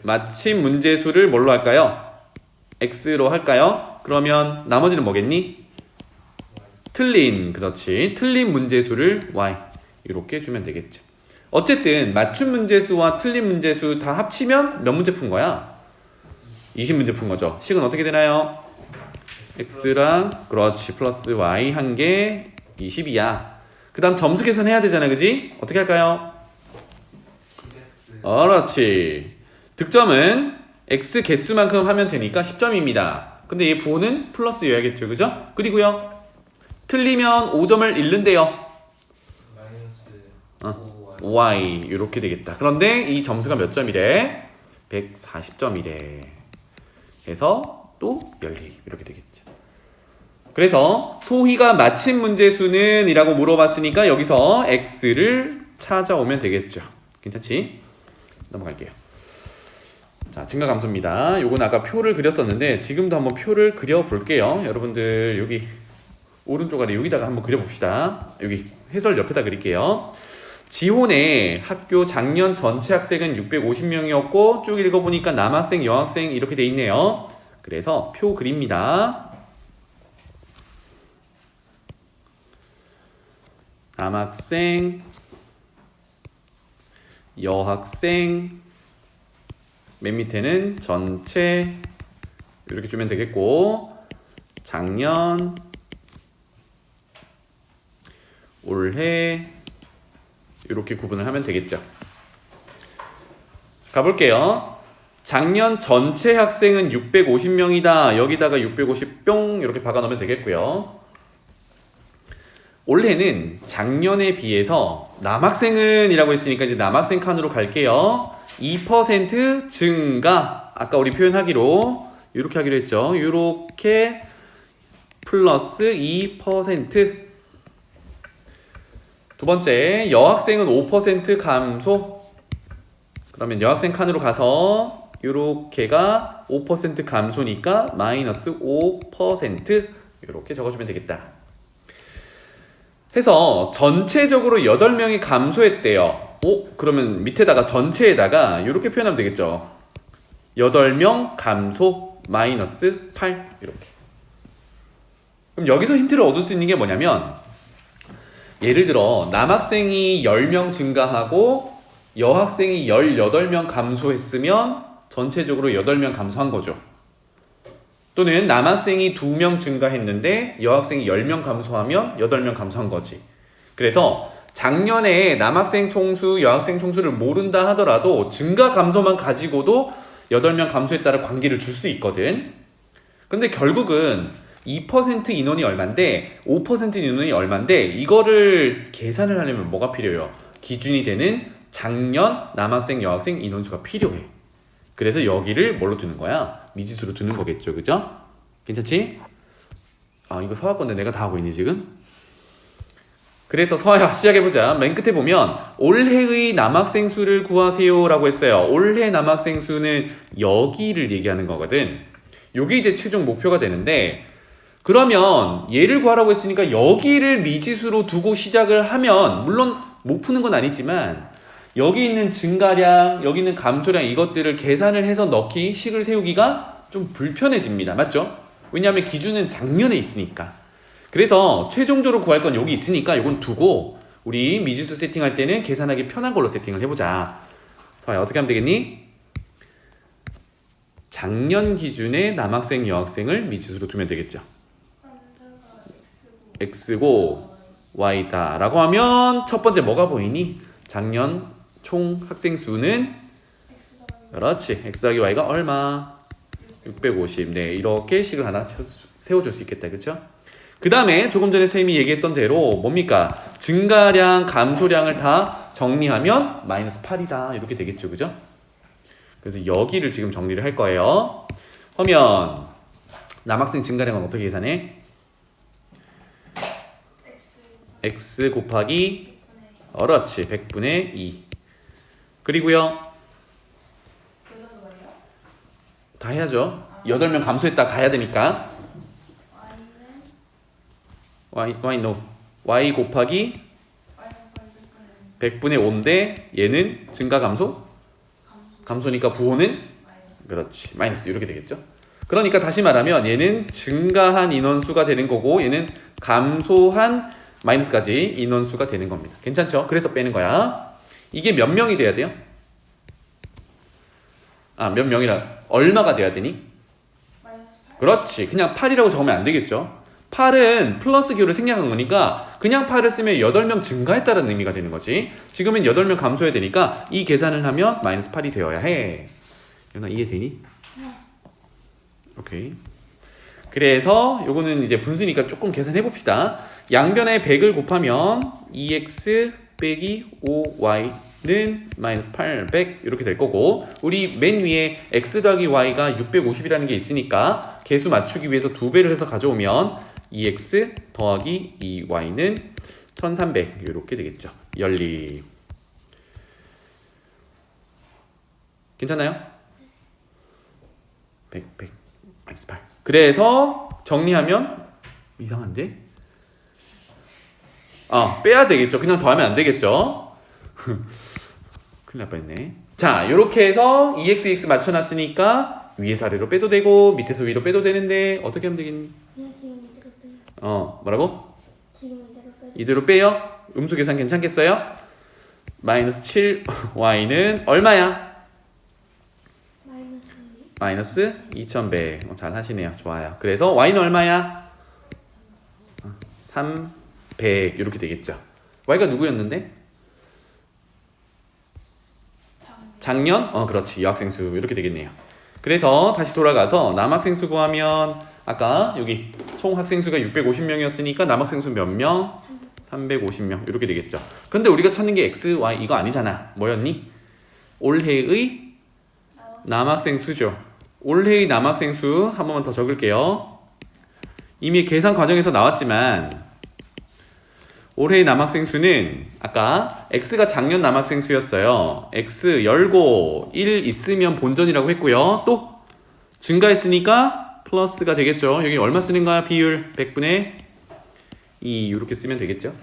맞힌 문제수를 뭘로 할까요? x로 할까요? 그러면 나머지는 뭐겠니? 그렇지. 틀린 문제수를 y 이렇게 주면 되겠죠. 어쨌든 맞춘 문제수와 틀린 문제수 다 합치면 몇 문제 푼 거야? 20문제 푼 거죠. 식은 어떻게 되나요? x랑 그렇지 플러스 y 한 개 20이야. 그 다음 점수 계산해야 되잖아. 그지? 어떻게 할까요? 그렇지. 득점은 x 개수만큼 하면 되니까 10점입니다. 근데 얘 부호는 플러스여야겠죠. 그죠? 그리고요 틀리면 5점을 잃는데요. y 이렇게 되겠다. 그런데 이 점수가 몇 점이래? 140점이래. 해서 또 열리 이렇게 되겠죠. 그래서 소희가 맞힌 문제수는 이라고 물어봤으니까 여기서 x를 찾아오면 되겠죠. 괜찮지? 넘어갈게요. 자, 증가감소입니다. 요건 아까 표를 그렸었는데 지금도 한번 표를 그려볼게요. 여러분들 여기 오른쪽 아래 여기다가 한번 그려봅시다. 여기 해설 옆에다 그릴게요. 지혼의 학교 작년 전체 학생은 650명이었고 쭉 읽어보니까 남학생, 여학생 이렇게 돼 있네요. 그래서 표 그립니다. 남학생, 여학생, 맨 밑에는 전체 이렇게 주면 되겠고 작년, 올해 이렇게 구분을 하면 되겠죠. 가볼게요. 작년 전체 학생은 650명이다. 여기다가 650 뿅 이렇게 박아 넣으면 되겠고요. 올해는 작년에 비해서 남학생은 이라고 했으니까 이제 남학생 칸으로 갈게요. 2% 증가. 아까 우리 표현하기로 이렇게 하기로 했죠. 이렇게 플러스 2%. 두 번째, 여학생은 5% 감소. 그러면 여학생 칸으로 가서 요렇게가 5% 감소니까 마이너스 5% 이렇게 적어주면 되겠다. 해서 전체적으로 8명이 감소했대요. 그러면 밑에다가 전체에다가 이렇게 표현하면 되겠죠. 8명 감소 마이너스 8 이렇게. 그럼 여기서 힌트를 얻을 수 있는 게 뭐냐면 예를 들어 남학생이 10명 증가하고 여학생이 18명 감소했으면 전체적으로 8명 감소한 거죠. 또는 남학생이 2명 증가했는데 여학생이 10명 감소하면 8명 감소한 거지. 그래서 작년에 남학생 총수, 여학생 총수를 모른다 하더라도 증가 감소만 가지고도 8명 감소했다는 관계를 줄 수 있거든. 근데 결국은 2% 인원이 얼만데 5% 인원이 얼만데 이거를 계산을 하려면 뭐가 필요해요? 기준이 되는 작년 남학생, 여학생 인원수가 필요해. 그래서 여기를 뭘로 두는 거야? 미지수로 두는 거겠죠. 그죠? 괜찮지? 아 이거 서아 건데 내가 다 하고 있니 지금? 그래서 서아야 시작해보자. 맨 끝에 보면 올해의 남학생 수를 구하세요라고 했어요. 올해 남학생 수는 여기를 얘기하는 거거든. 요게 이제 최종 목표가 되는데, 그러면 얘를 구하라고 했으니까 여기를 미지수로 두고 시작을 하면, 물론 못 푸는 건 아니지만 여기 있는 증가량, 여기 있는 감소량, 이것들을 계산을 해서 넣기, 식을 세우기가 좀 불편해집니다. 맞죠? 왜냐하면 기준은 작년에 있으니까. 그래서 최종적으로 구할 건 여기 있으니까 이건 두고 우리 미지수 세팅할 때는 계산하기 편한 걸로 세팅을 해보자. 서야 어떻게 하면 되겠니? 작년 기준의 남학생 여학생을 미지수로 두면 되겠죠. X고 Y다 라고 하면 첫 번째 뭐가 보이니? 작년 총 학생 수는, 그렇지, X 더하기 Y가 얼마? 650. 네, 이렇게 식을 하나 세워줄 수 있겠다. 그렇죠? 그 다음에 조금 전에 쌤이 얘기했던 대로 뭡니까? 증가량, 감소량을 다 정리하면 마이너스 8이다. 이렇게 되겠죠. 그죠? 그래서 여기를 지금 정리를 할 거예요. 그러면 남학생 증가량은 어떻게 계산해? X 곱하기 그렇지 100분의 2. 그리고요 다 해야죠. 8명 감소했다 가야 되니까 y 곱하기 100분의 5인데 얘는 증가 감소? 감소니까 부호는? 그렇지 마이너스 이렇게 되겠죠. 그러니까 다시 말하면 얘는 증가한 인원수가 되는 거고 얘는 감소한 마이너스까지 인원수가 되는 겁니다. 괜찮죠? 그래서 빼는 거야. 이게 몇 명이 돼야 돼요? 아, 몇 명이라 얼마가 돼야 되니? 그렇지. 그냥 8이라고 적으면 안 되겠죠. 8은 플러스 기호를 생략한 거니까 그냥 8을 쓰면 8명 증가했다는 의미가 되는 거지. 지금은 8명 감소해야 되니까 이 계산을 하면 마이너스 8이 되어야 해. 연아 이해되니? 네. 오케이. 그래서 요거는 이제 분수니까 조금 계산해 봅시다. 양변에 100을 곱하면 2x 빼기 5y는 마이너스 800 이렇게 될 거고, 우리 맨 위에 x 더하기 y가 650이라는 게 있으니까 개수 맞추기 위해서 2배를 해서 가져오면 2x 더하기 2y는 1300 이렇게 되겠죠. 연립. 괜찮나요? 100 마이너스 8. 그래서 정리하면 이상한데? 빼야 되겠죠. 그냥 더하면 안 되겠죠. 큰일 날 뻔했네. 자, 이렇게 해서 2x 맞춰놨으니까 위에서 아래로 빼도 되고 밑에서 위로 빼도 되는데 어떻게 하면 되겠니? 그냥 지금 이대로 빼요. 뭐라고? 지금 이대로 빼요. 이대로 빼요? 음수 계산 괜찮겠어요? 마이너스 7y는 얼마야? 마이너스 2100. 잘 하시네요. 좋아요. 그래서 y는 얼마야? 300 이렇게 되겠죠. y가 누구였는데? 작년? 그렇지. 여학생 수 이렇게 되겠네요. 그래서 다시 돌아가서 남학생 수 구하면 아까 여기 총 학생 수가 650명이었으니까 남학생 수 몇 명? 350명 이렇게 되겠죠. 근데 우리가 찾는 게 x, y 이거 아니잖아. 뭐였니? 올해의 남학생 수죠. 올해의 남학생 수 한 번만 더 적을게요. 이미 계산 과정에서 나왔지만 올해의 남학생 수는 아까 x가 작년 남학생 수였어요. x 열고 1 있으면 본전이라고 했고요. 또 증가했으니까 플러스가 되겠죠. 여기 얼마 쓰는 거야? 비율 100분의 2 이렇게 쓰면 되겠죠.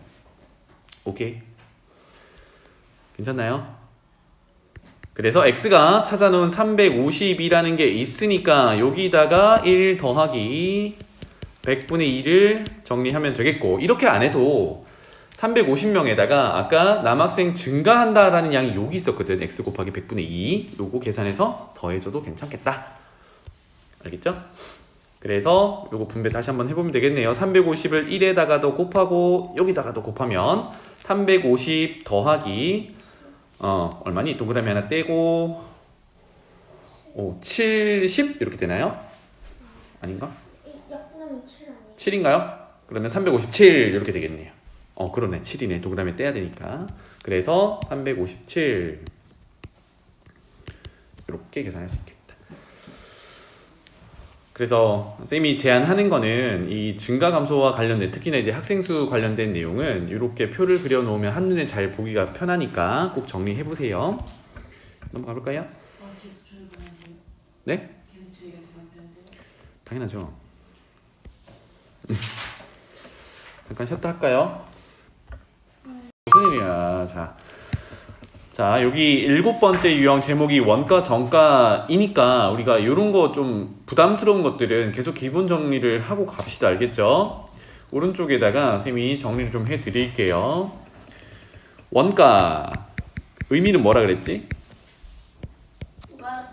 오케이. 괜찮나요? 그래서 x가 찾아놓은 350이라는 게 있으니까 여기다가 1 더하기 100분의 2를 정리하면 되겠고, 이렇게 안 해도 350명에다가 아까 남학생 증가한다라는 양이 여기 있었거든. x 곱하기 100분의 2 요거 계산해서 더해줘도 괜찮겠다. 알겠죠? 그래서 요거 분배 다시 한번 해보면 되겠네요. 350을 1에다가도 곱하고 여기다가도 곱하면 350 더하기 얼마니? 동그라미 하나 떼고 70 이렇게 되나요? 아닌가? 약분하면 7 아니에요? 7인가요? 그러면 357 이렇게 되겠네요. 그러네. 7이네. 동그라미 떼야 되니까. 그래서 357 이렇게 계산할 수 있겠다. 그래서 쌤이 제안하는 거는 이 증가 감소와 관련된 특히나 이제 학생 수 관련된 내용은 이렇게 표를 그려 놓으면 한눈에 잘 보기가 편하니까 꼭 정리해 보세요. 넘어가 볼까요? 계속 저희가 하는데요. 네? 계속 저희가 대답하는데요. 당연하죠. 잠깐 쉬었다 할까요? 무슨 일이야. 자, 여기 7번째 유형 제목이 원가 정가이니까 우리가 이런 거 좀 부담스러운 것들은 계속 기본 정리를 하고 갑시다. 알겠죠? 오른쪽에다가 쌤이 정리를 좀 해드릴게요. 원가 의미는 뭐라 그랬지?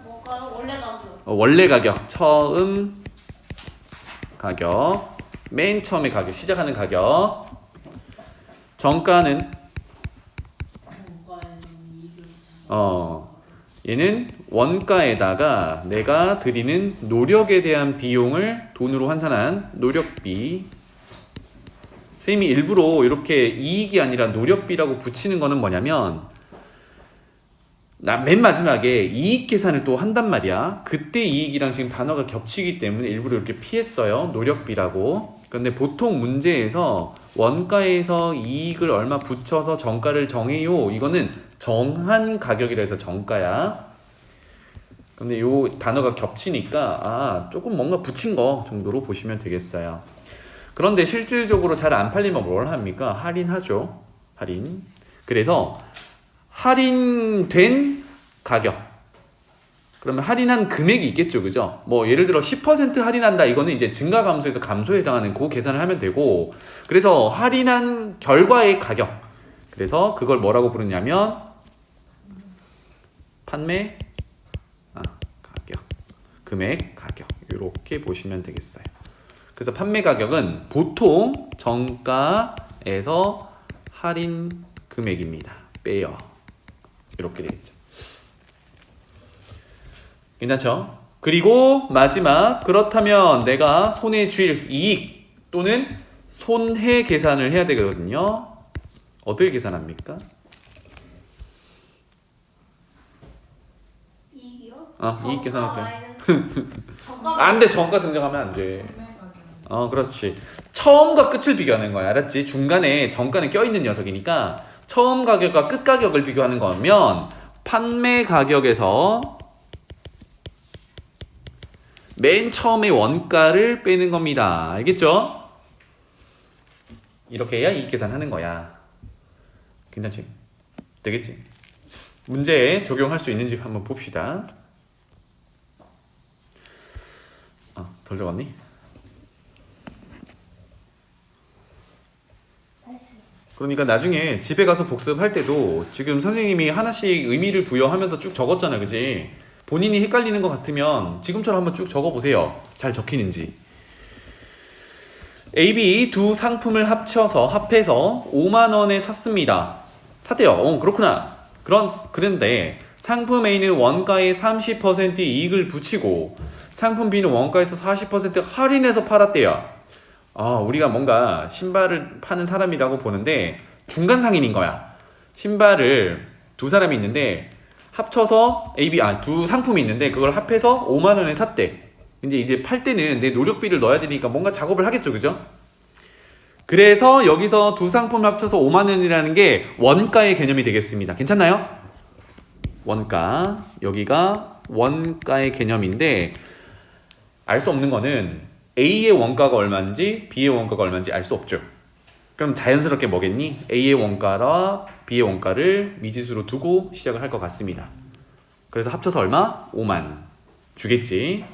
뭐가 원래 가격. 원래 가격, 처음 가격, 맨 처음에 가격, 시작하는 가격. 정가는 원가에서는 이익을 붙여서 얘는 원가에다가 내가 들이는 노력에 대한 비용을 돈으로 환산한 노력비. 쌤이 일부러 이렇게 이익이 아니라 노력비라고 붙이는 거는 뭐냐면 맨 마지막에 이익 계산을 또 한단 말이야. 그때 이익이랑 지금 단어가 겹치기 때문에 일부러 이렇게 피했어요. 노력비라고. 그런데 보통 문제에서 원가에서 이익을 얼마 붙여서 정가를 정해요. 이거는 정한 가격이라 해서 정가야. 근데 요 단어가 겹치니까 조금 뭔가 붙인 거 정도로 보시면 되겠어요. 그런데 실질적으로 잘 안 팔리면 뭘 합니까? 할인하죠. 할인. 그래서 할인된 가격. 그러면 할인한 금액이 있겠죠. 그죠? 뭐 예를 들어 10% 할인한다. 이거는 이제 증가 감소에서 감소에 해당하는 그 계산을 하면 되고, 그래서 할인한 결과의 가격. 그래서 그걸 뭐라고 부르냐면 판매 가격, 금액 가격. 이렇게 보시면 되겠어요. 그래서 판매 가격은 보통 정가에서 할인 금액입니다. 빼요. 이렇게 되겠죠. 괜찮죠? 그리고 마지막, 그렇다면 내가 손에 쥘 이익 또는 손해 계산을 해야 되거든요. 어떻게 계산합니까? 이익이요? 이익 계산할 때. 정가. 안 돼. 정가 등장하면 안 돼. 그렇지. 처음과 끝을 비교하는 거야. 알았지? 중간에 정가는 껴있는 녀석이니까 처음 가격과 끝 가격을 비교하는 거면 판매 가격에서 맨 처음에 원가를 빼는 겁니다. 알겠죠? 이렇게 해야 이익 계산하는 거야. 괜찮지? 되겠지? 문제에 적용할 수 있는지 한번 봅시다. 덜 적었니? 그러니까 나중에 집에 가서 복습할 때도 지금 선생님이 하나씩 의미를 부여하면서 쭉 적었잖아. 그지? 본인이 헷갈리는 것 같으면 지금처럼 한번 쭉 적어보세요. 잘 적히는지. A, B 두 상품을 합해서 5만 원에 샀습니다. 샀대요. 그렇구나. 그런데 상품 A는 원가의 30% 이익을 붙이고 상품 B는 원가에서 40% 할인해서 팔았대요. 우리가 뭔가 신발을 파는 사람이라고 보는데 중간 상인인 거야. 신발을 두 사람이 있는데 합쳐서 두 상품이 있는데 그걸 합해서 5만 원에 샀대. 근데 이제 팔 때는 내 노력비를 넣어야 되니까 뭔가 작업을 하겠죠. 그죠? 그래서 여기서 두 상품 합쳐서 5만 원이라는 게 원가의 개념이 되겠습니다. 괜찮나요? 원가. 여기가 원가의 개념인데 알 수 없는 거는 A의 원가가 얼마인지 B의 원가가 얼마인지 알 수 없죠. 그럼 자연스럽게 뭐겠니? A의 원가와 B의 원가를 미지수로 두고 시작을 할 것 같습니다. 그래서 합쳐서 얼마? 5만 주겠지.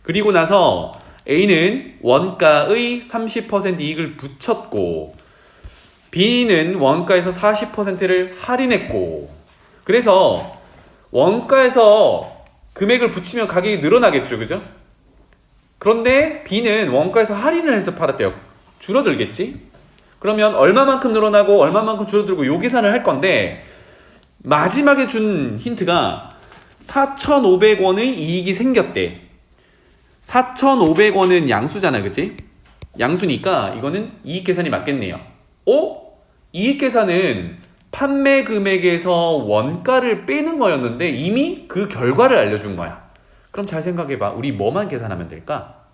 그리고 나서 A는 원가의 30% 이익을 붙였고 B는 원가에서 40%를 할인했고, 그래서 원가에서 금액을 붙이면 가격이 늘어나겠죠. 그죠? 그런데 B는 원가에서 할인을 해서 팔았대요. 줄어들겠지? 그러면 얼마만큼 늘어나고 얼마만큼 줄어들고 요 계산을 할 건데 마지막에 준 힌트가 4,500원의 이익이 생겼대. 4,500원은 양수잖아. 그치? 양수니까 이거는 이익 계산이 맞겠네요. 이익 계산은 판매 금액에서 원가를 빼는 거였는데 이미 그 결과를 알려준 거야. 그럼 잘 생각해봐. 우리 뭐만 계산하면 될까?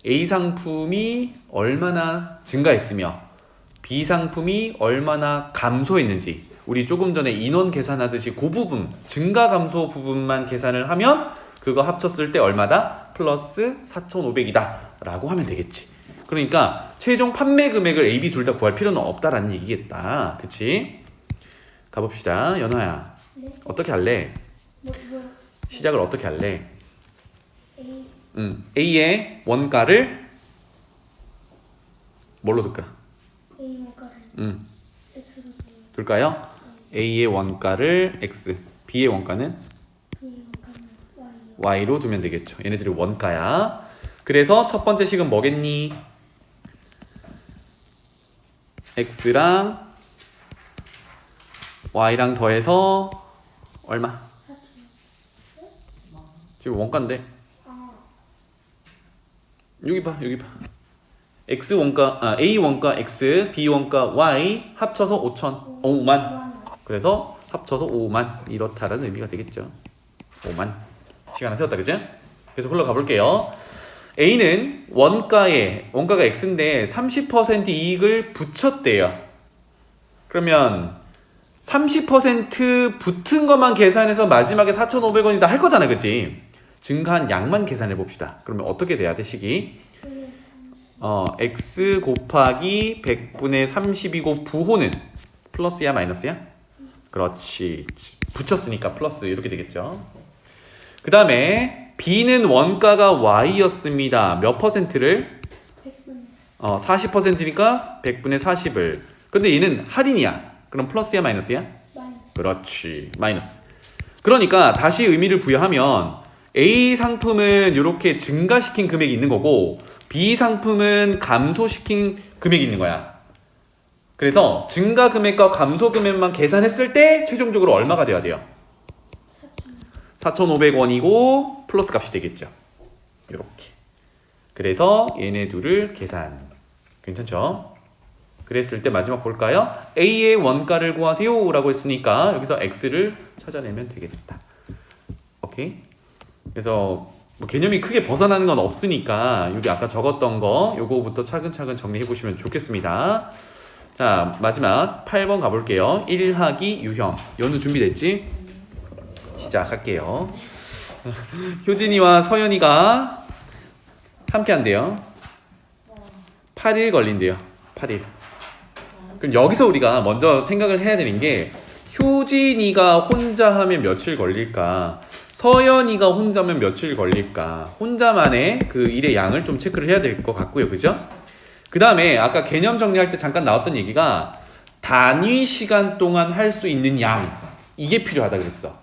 A 상품이 얼마나 증가했으며 B 상품이 얼마나 감소했는지 우리 조금 전에 인원 계산하듯이 그 부분 증가 감소 부분만 계산을 하면 그거 합쳤을 때 얼마다? 플러스 4,500이다 라고 하면 되겠지. 그러니까 최종 판매 금액을 A, B 둘 다 구할 필요는 없다라는 얘기겠다. 그치? 가봅시다. 연아야 네? 어떻게 할래? 뭐 시작을 어떻게 할래? A A의 원가를 뭘로 둘까? A 원가를 X로 둘까요? A의 원가를 X, B의 원가는 B 원가는 Y요. Y로 두면 되겠죠. 얘네들이 원가야. 그래서 첫 번째 식은 뭐겠니? X랑 Y랑 더해서 얼마? 지금 원가인데 아 여기 봐. X 원가, A 원가 X, B 원가 Y 합쳐서 5만. 그래서 합쳐서 5만 이렇다라는 의미가 되겠죠. 5만. 시간을 세웠다, 그죠? 그래서 흘러가 볼게요. A는 원가가 X인데 30% 이익을 붙였대요. 그러면 30% 붙은 것만 계산해서 마지막에 4,500원이다 할 거잖아, 그치? 증가한 양만 계산해 봅시다. 그러면 어떻게 돼야 돼, 식이? X 곱하기 100분의 30이고 부호는 플러스야 마이너스야? 그렇지. 붙였으니까 플러스 이렇게 되겠죠. 그 다음에 B는 원가가 Y였습니다. 몇 퍼센트를? 40%니까 100분의 40을. 근데 얘는 할인이야. 그럼 플러스야 마이너스야? 마이너스. 그렇지. 마이너스. 그러니까 다시 의미를 부여하면 A 상품은 이렇게 증가시킨 금액이 있는 거고 B 상품은 감소시킨 금액이 있는 거야. 그래서 증가 금액과 감소 금액만 계산했을 때 최종적으로 얼마가 돼야 돼요? 4,500원이고 플러스 값이 되겠죠. 이렇게. 그래서 얘네 둘을 계산. 괜찮죠? 그랬을 때 마지막 볼까요? A의 원가를 구하세요 라고 했으니까 여기서 X를 찾아내면 되겠다. 오케이? 그래서 뭐 개념이 크게 벗어나는 건 없으니까 여기 아까 적었던 거 요거부터 차근차근 정리해 보시면 좋겠습니다. 자, 마지막 8번 가볼게요. 1하기 유형. 연우 준비됐지? 시작할게요. 효진이와 서연이가 함께 한대요. 8일 걸린대요. 8일. 그럼 여기서 우리가 먼저 생각을 해야 되는 게 효진이가 혼자 하면 며칠 걸릴까? 서연이가 혼자면 며칠 걸릴까? 혼자만의 그 일의 양을 좀 체크를 해야 될 것 같고요. 그죠? 그 다음에 아까 개념 정리할 때 잠깐 나왔던 얘기가 단위 시간 동안 할 수 있는 양, 이게 필요하다 그랬어.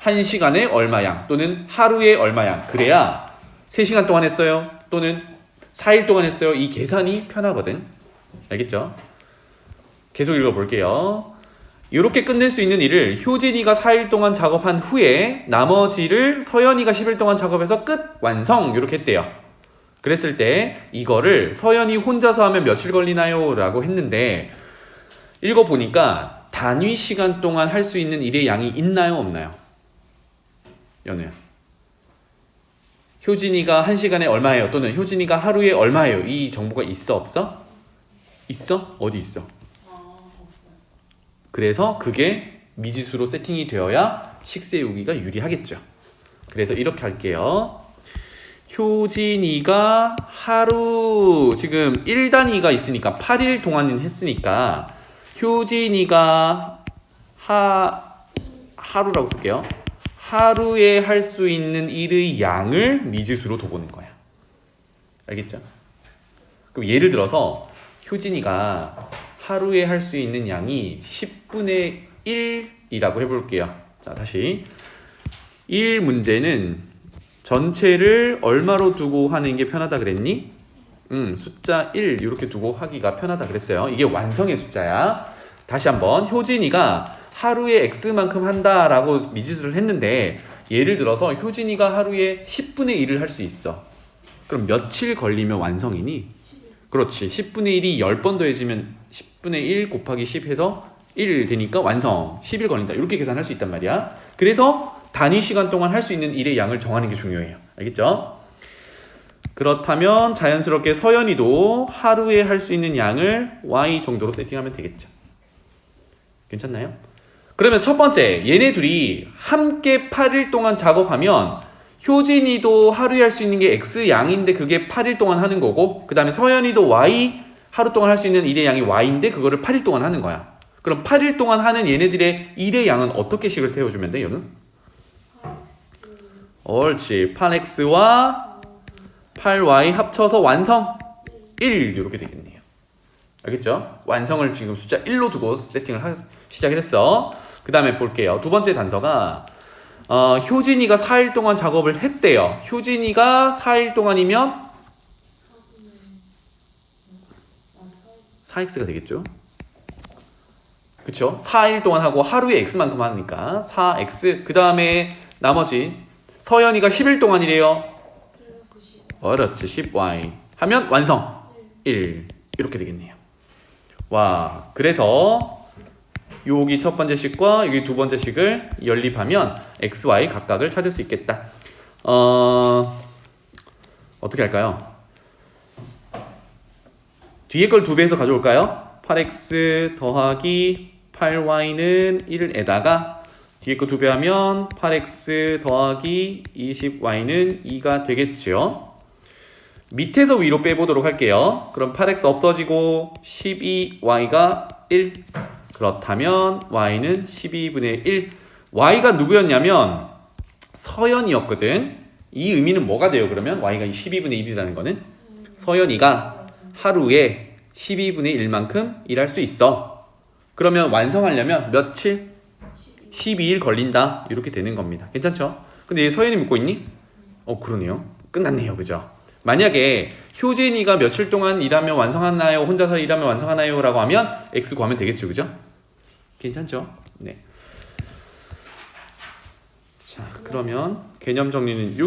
1시간에 얼마 양 또는 하루에 얼마 양. 그래야 3시간 동안 했어요 또는 4일 동안 했어요. 이 계산이 편하거든. 알겠죠? 계속 읽어볼게요. 이렇게 끝낼 수 있는 일을 효진이가 4일 동안 작업한 후에 나머지를 서연이가 10일 동안 작업해서 끝! 완성! 이렇게 했대요. 그랬을 때 이거를 서연이 혼자서 하면 며칠 걸리나요? 라고 했는데 읽어보니까 단위 시간 동안 할 수 있는 일의 양이 있나요? 없나요? 연우야. 효진이가 1시간에 얼마예요? 또는 효진이가 하루에 얼마예요? 이 정보가 있어? 없어? 있어? 어디 있어? 그래서 그게 미지수로 세팅이 되어야 식 세우기가 유리하겠죠. 그래서 이렇게 할게요. 효진이가 하루 지금 1단위가 있으니까 8일 동안 했으니까 효진이가 하루라고 쓸게요. 하루에 할 수 있는 일의 양을 미지수로 둬보는 거야. 알겠죠? 그럼 예를 들어서 효진이가 하루에 할 수 있는 양이 10분의 1이라고 해볼게요. 자, 다시 1 문제는 전체를 얼마로 두고 하는 게 편하다 그랬니? 숫자 1 이렇게 두고 하기가 편하다 그랬어요. 이게 완성의 숫자야. 다시 한번 효진이가 하루에 X만큼 한다라고 미지수를 했는데 예를 들어서 효진이가 하루에 10분의 1을 할 수 있어. 그럼 며칠 걸리면 완성이니? 그렇지. 10분의 1이 10번 더해지면 10분의 1 곱하기 10 해서 1 되니까 완성. 10일 걸린다. 이렇게 계산할 수 있단 말이야. 그래서 단위 시간 동안 할 수 있는 일의 양을 정하는 게 중요해요. 알겠죠? 그렇다면 자연스럽게 서연이도 하루에 할 수 있는 양을 y 정도로 세팅하면 되겠죠. 괜찮나요? 그러면 첫 번째, 얘네 둘이 함께 8일 동안 작업하면 효진이도 하루에 할 수 있는 게 x 양인데 그게 8일 동안 하는 거고, 그 다음에 서연이도 y 하루 동안 할 수 있는 일의 양이 y인데 그거를 8일 동안 하는 거야. 그럼 8일 동안 하는 얘네들의 일의 양은 어떻게 식을 세워주면 돼? 이거는? 옳지. 8x와 8y 합쳐서 완성 1 이렇게 되겠네요. 알겠죠? 완성을 지금 숫자 1로 두고 세팅을 시작을 했어. 그 다음에 볼게요. 두 번째 단서가 효진이가 4일 동안 작업을 했대요. 효진이가 4일 동안이면 4x가 되겠죠? 그쵸? 4일 동안 하고 하루에 x만큼 하니까 4x. 그 다음에 나머지 서연이가 10일 동안이래요. 그렇지. 10y 하면 완성 1 이렇게 되겠네요. 와, 그래서 여기 첫 번째 식과 여기 두 번째 식을 연립하면 x, y 각각을 찾을 수 있겠다. 어떻게 할까요? 뒤에 걸 2배해서 가져올까요? 8x 더하기 8y는 1에다가 뒤에 거 2배하면 8x 더하기 20y는 2가 되겠죠. 밑에서 위로 빼보도록 할게요. 그럼 8x 없어지고 12y가 1. 그렇다면 y는 12분의 1. y가 누구였냐면 서연이었거든. 이 의미는 뭐가 돼요? 그러면 y가 12분의 1이라는 거는 서연이가 하루에 12분의 1만큼 일할 수 있어. 그러면 완성하려면 며칠? 12일 걸린다. 이렇게 되는 겁니다. 괜찮죠? 근데 얘 서연이 묻고 있니? 그러네요. 끝났네요. 그죠? 만약에 효진이가 며칠 동안 일하면 완성하나요? 혼자서 일하면 완성하나요? 라고 하면 x 구하면 되겠죠. 그죠? 괜찮죠? 네. 자, 그러면 개념 정리는